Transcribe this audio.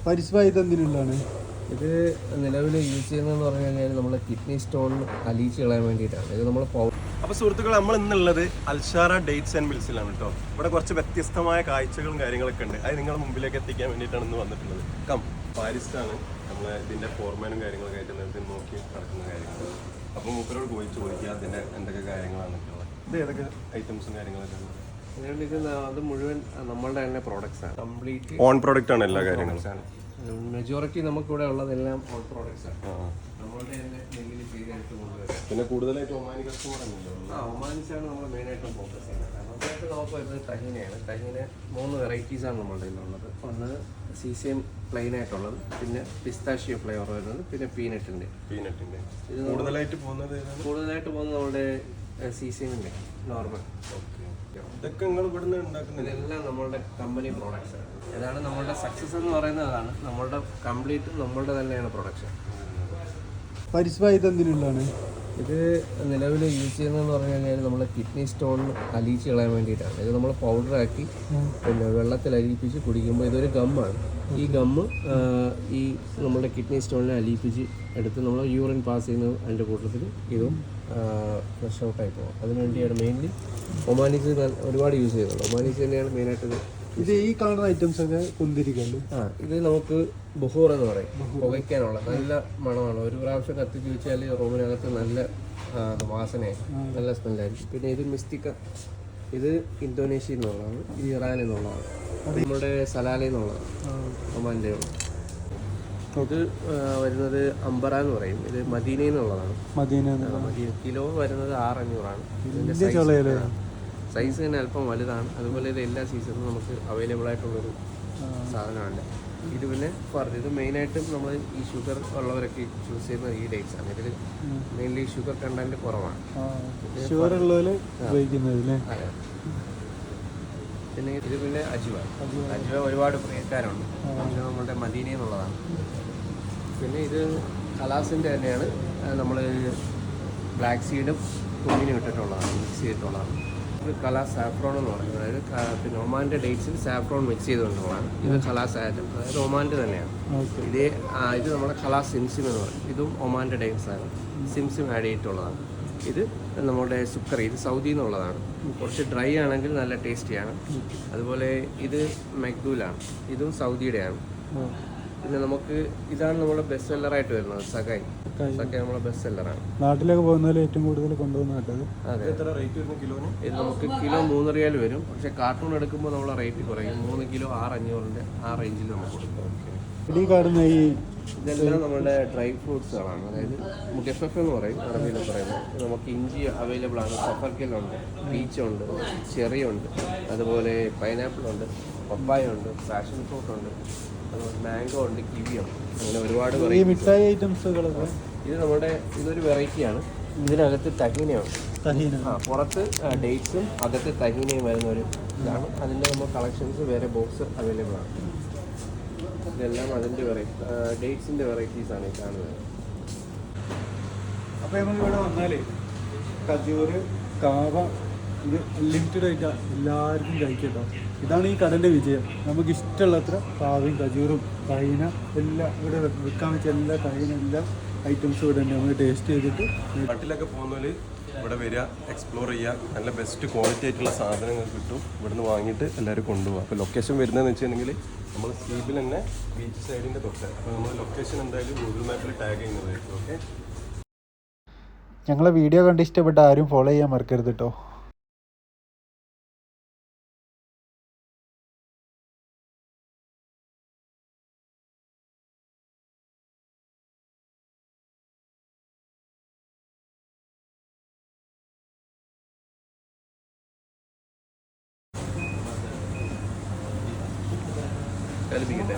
പരിശുഭായി എന്തിനുള്ളതാണ് ഇത് നിലവിൽ യൂസ് ചെയ്യുന്നതെന്ന് പറഞ്ഞു കഴിഞ്ഞാൽ നമ്മുടെ കിഡ്നി സ്റ്റോൺ അലിയിച്ച് കളയാൻ വേണ്ടിയിട്ടാണ്. ഇത് നമ്മൾ അപ്പോൾ സുഹൃത്തുക്കൾ, നമ്മൾ ഇന്നുള്ളത് അൽഷാറ ഡേറ്റ്സ് ആൻഡ് മിൽസിലാണ് കേട്ടോ. ഇവിടെ കുറച്ച് വ്യത്യസ്തമായ കാഴ്ചകളും കാര്യങ്ങളൊക്കെ ഉണ്ട്. അത് നിങ്ങളുടെ മുമ്പിലേക്ക് എത്തിക്കാൻ വേണ്ടിയിട്ടാണ് ഇന്ന് വന്നിട്ടുള്ളത്. പാരിസ്റ്റാണ് നമ്മൾ ഇതിൻ്റെ ഫോർമാനും കാര്യങ്ങളൊക്കെ ആയിട്ട് നേരത്തെ നോക്കി നടക്കുന്ന കാര്യങ്ങൾ. അപ്പോൾ മൂപ്പരോട് പോയി ചോദിക്കുക അതിൻ്റെ എന്തൊക്കെ കാര്യങ്ങളാണൊക്കെ ഉള്ളത്. ഇത് ഏതൊക്കെ ഐറ്റംസും കാര്യങ്ങളൊക്കെ ഉള്ളത്. അത് മുഴുവൻ നമ്മളുടെ തന്നെ പ്രോഡക്ട്സ് ആണ്. കംപ്ലീറ്റ് ഓൺ പ്രോഡക്റ്റ് ആണ് എല്ലാ കാര്യങ്ങളും. മെജോറിറ്റി നമുക്കിവിടെ ഉള്ളതെല്ലാം ഓൺ പ്രോഡക്ട്സ് ആണ്. നമ്മളുടെ തന്നെ നെല്ലിൽ ചെയ്തെടുത്ത് കൊണ്ടുവരാം. പിന്നെ കൂടുതലായിട്ട് ഒമാനി കസ്റ്റമർ ആണല്ലോ. ഒമാനിസാണ് നമ്മൾ മെയിനായിട്ടും ഫോക്കസ് ചെയ്യുന്നത്. നമുക്ക് വരുന്നത് ടഹീനയാണ്. ടഹീന 3 വെറൈറ്റീസാണ് നമ്മളുടെ കയ്യിലുള്ളത്. ഒന്ന് സീസെയിം പ്ലെയിൻ ആയിട്ടുള്ളത്, പിന്നെ പിസ്താഷ്യോ ഫ്ലേവർ വരുന്നത്, പിന്നെ പീനട്ടിൻ്റെ ഇത് കൂടുതലായിട്ട് പോകുന്നത് നമ്മളുടെ സീസെയിമിൻ്റെ നോർമൽ. ഇതൊക്കെ നിങ്ങൾ ഇവിടുന്ന് ഉണ്ടാക്കുന്നത് ഇതെല്ലാം നമ്മളുടെ കമ്പനി പ്രോഡക്ട്സ് ആണ്. ഇതാണ് നമ്മളുടെ സക്സസ് എന്ന് പറയുന്നത്. അതാണ് നമ്മളുടെ കംപ്ലീറ്റ് നമ്മളുടെ തന്നെയാണ് പ്രൊഡക്ഷൻ. പരിശുഭായി എന്തിനുള്ളതാണ് ഇത് നിലവിൽ യൂസ് ചെയ്യുന്നതെന്ന് പറഞ്ഞു കഴിഞ്ഞാൽ നമ്മുടെ കിഡ്നി സ്റ്റോൺ അലിയിച്ച് കളയാൻ വേണ്ടിയിട്ടാണ്. ഇത് നമ്മൾ പൗഡറാക്കി പിന്നെ വെള്ളത്തിൽ അലിയിപ്പിച്ച് കുടിക്കുമ്പോൾ ഇതൊരു ഗമ്മാണ്. ഈ ഗമ്മ് ഈ നമ്മുടെ കിഡ്നി സ്റ്റോണിനെ അലിയിപ്പിച്ച് എടുത്ത് നമ്മൾ യൂറിൻ പാസ് ചെയ്യുന്ന അതിൻ്റെ കൂട്ടത്തിൽ ഇതും ഫ്ലഷ് ഔട്ടായി പോകും. അതിനുവേണ്ടിയാണ് മെയിൻലി ഒമാനിസ് ഒരുപാട് യൂസ് ചെയ്യുന്നുണ്ട്. ഒമാനിസ് തന്നെയാണ് മെയിനായിട്ട് ഇത് ഈ കാണുന്ന ഐറ്റംസ് ഒക്കെ കുന്തിരിക്കല്ലോ. ഇത് നമുക്ക് ബുഹൂർ എന്ന് പറയും. പുകയ്ക്കാനുള്ള നല്ല മണമാണ്. ഒരു പ്രാവശ്യം കത്തിച്ച് വെച്ചാൽ റൂമിനകത്ത് നല്ല വാസനയായി, നല്ല സ്മെല്ലായിരിക്കും. പിന്നെ ഇത് മിസ്റ്റിക്ക, ഇത് ഇന്തോനേഷ്യയിൽ നിന്നുള്ളതാണ്. ഇത് ഇറാനിൽ നിന്നുള്ളതാണ്. നമ്മുടെ സലാലയിൽ നിന്നുള്ളതാണ്, ഒമാൻ്റെ ഉള്ളത്. ഇത് വരുന്നത് അംബറ എന്ന് പറയും. ഇത് മദീനയിൽ നിന്നുള്ളതാണ്. മദീന കിലോ വരുന്നത് 6,500 ഇതിൻ്റെ സൈസ് തന്നെ അല്പം വലുതാണ്. അതുപോലെ ഇത് എല്ലാ സീസണിലും നമുക്ക് അവൈലബിൾ ആയിട്ടുള്ളൊരു സാധനമാണ്. ഇത് പിന്നെ ഇത് മെയിനായിട്ടും നമ്മൾ ഈ ഷുഗർ ഉള്ളവരൊക്കെ ചൂസ് ചെയ്യുന്ന ഈ ഡേറ്റ്സ് ആണ്. ഇതിൽ മെയിൻലി ഷുഗർ കണ്ടന്റ് കുറവാണ്. പിന്നെ ഇത് പിന്നെ അജ്വ ഒരുപാട് പ്രിയക്കാരുണ്ട്. പക്ഷേ നമ്മളുടെ മദീനയിൽ നിന്നുള്ളതാണ്. പിന്നെ ഇത് ഖലാസിൻ്റെ തന്നെയാണ്. നമ്മൾ ബ്ലാക്ക് സീഡും കുഞ്ഞിനും ഇട്ടിട്ടുള്ളതാണ്, മിക്സ് ചെയ്തിട്ടുള്ളതാണ്. ഇത് ഖലാസ് സാഫ്രോൺ എന്ന് പറയുന്നത്. അതായത് പിന്നെ ഒമാൻ്റെ ഡേറ്റ്സിൽ സാഫ്രോൺ മിക്സ് ചെയ്തുകൊണ്ടുള്ളതാണ്. ഇത് ഖലാസ് ആറ്റം, അതായത് ഒമാൻ്റെ തന്നെയാണ്. ഇത് നമ്മുടെ ഖലാസ് സിംസിം എന്ന് പറയും. ഇതും ഒമാൻ്റെ ഡേറ്റ്സ് ആണ്. സിംസിം ആഡ് ചെയ്തിട്ടുള്ളതാണ്. ഇത് നമ്മുടെ സുക്കറി, ഇത് സൗദിയിൽ നിന്നുള്ളതാണ്. കുറച്ച് ഡ്രൈ ആണെങ്കിൽ നല്ല ടേസ്റ്റിയാണ്. അതുപോലെ ഇത് മെഗ്ദൂലാണ്, ഇതും സൗദിയുടെയാണ്. പിന്നെ നമുക്ക് ഇതാണ് നമ്മുടെ ബെസ്റ്റ് സെല്ലറായിട്ട് വരുന്നത്, സഗായ് നമ്മുടെ ബെസ്റ്റ് സെല്ലറാണ്. നാട്ടിലൊക്കെ പോകുന്നതിൽ ഏറ്റവും കൂടുതൽ കൊണ്ടുപോകുന്നത്. അതെ, ഇത് നമുക്ക് കിലോ 3 റിയാൽ വരും. പക്ഷേ കാർട്ടൂൺ എടുക്കുമ്പോൾ നമ്മളെ റേറ്റ് കുറയും. 3 കിലോ 6,500 ആ റേഞ്ചിൽ നമുക്ക് കൊടുക്കും. ഇതെല്ലാം നമ്മുടെ ഡ്രൈ ഫ്രൂട്ട്സുകളാണ്. അതായത് മുഗഫഫ് എന്ന് പറയും, അറബിയിൽ പറയുന്നത്. നമുക്ക് ഇഞ്ചി അവൈലബിൾ ആണ്. സഫർക്കലുണ്ട്, പീച്ചുണ്ട്, ചെറിയുണ്ട്, അതുപോലെ പൈനാപ്പിൾ ഉണ്ട്, പപ്പായ ഉണ്ട്, പാഷൻ ഫ്രൂട്ട് ഉണ്ട്, അതുപോലെ മാംഗോ ഉണ്ട്, കിവി ഉണ്ട്. അങ്ങനെ ഒരുപാട് മിഠായി ഐറ്റംസുകളൊക്കെ. ഇത് നമ്മുടെ ഇതൊരു വെറൈറ്റിയാണ്. ഇതിനകത്ത് തഹീനയുണ്ട്. പുറത്ത് ഡേറ്റ്സും അകത്ത് തഹീനയും വരുന്ന ഒരു ഇതാണ്. അതിൻ്റെ നമ്മൾ കളക്ഷൻസ് വേറെ ബോക്സ് അവൈലബിൾ ആണ്. ഇതെല്ലാം അതിൻ്റെ ഡേറ്റ്സിൻ്റെ വെറൈറ്റീസാണ് ഈ കാണുന്നത്. അപ്പോൾ നമ്മളിവിടെ വന്നാൽ ഖജൂര്, കാവ, ഇത് അൺലിമിറ്റഡ് ആയിട്ടാണ് എല്ലാവർക്കും കഴിക്കട്ടോ. ഇതാണ് ഈ കടൻ്റെ വിജയം. നമുക്ക് ഇഷ്ടമുള്ളത്ര കാവയും ഖജൂറും കൈന എല്ലാം ഇവിടെ വിൽക്കാൻ വെച്ച എല്ലാ കൈന എല്ലാ ഐറ്റംസും ഇവിടെ ഉണ്ട്. നമ്മൾ ടേസ്റ്റ് ചെയ്തിട്ട് നാട്ടിലൊക്കെ പോകുന്നവർ ഇവിടെ വരിക, എക്സ്പ്ലോർ ചെയ്യുക. നല്ല ബെസ്റ്റ് ക്വാളിറ്റി ആയിട്ടുള്ള സാധനങ്ങൾ കിട്ടും. ഇവിടുന്ന് വാങ്ങിയിട്ട് എല്ലാവരും കൊണ്ടുപോകുക. അപ്പോൾ ലൊക്കേഷൻ വരുന്നതെന്ന് വെച്ചിട്ടുണ്ടെങ്കിൽ നമ്മൾ സ്ലീപ്പിൽ തന്നെ ബീച്ച് സൈഡിൻ്റെ തൊട്ട്. അപ്പോൾ നമ്മൾ ലൊക്കേഷൻ എന്തായാലും ഗൂഗിൾ മാപ്പിൽ ടാഗ് ചെയ്യുന്നതായിരിക്കും. ഓക്കെ, ഞങ്ങളെ വീഡിയോ കണ്ട് ഇഷ്ടപ്പെട്ട ആരും ഫോളോ ചെയ്യാൻ മറക്കരുത് കേട്ടോ. കളിപ്പിക്കട്ടെ.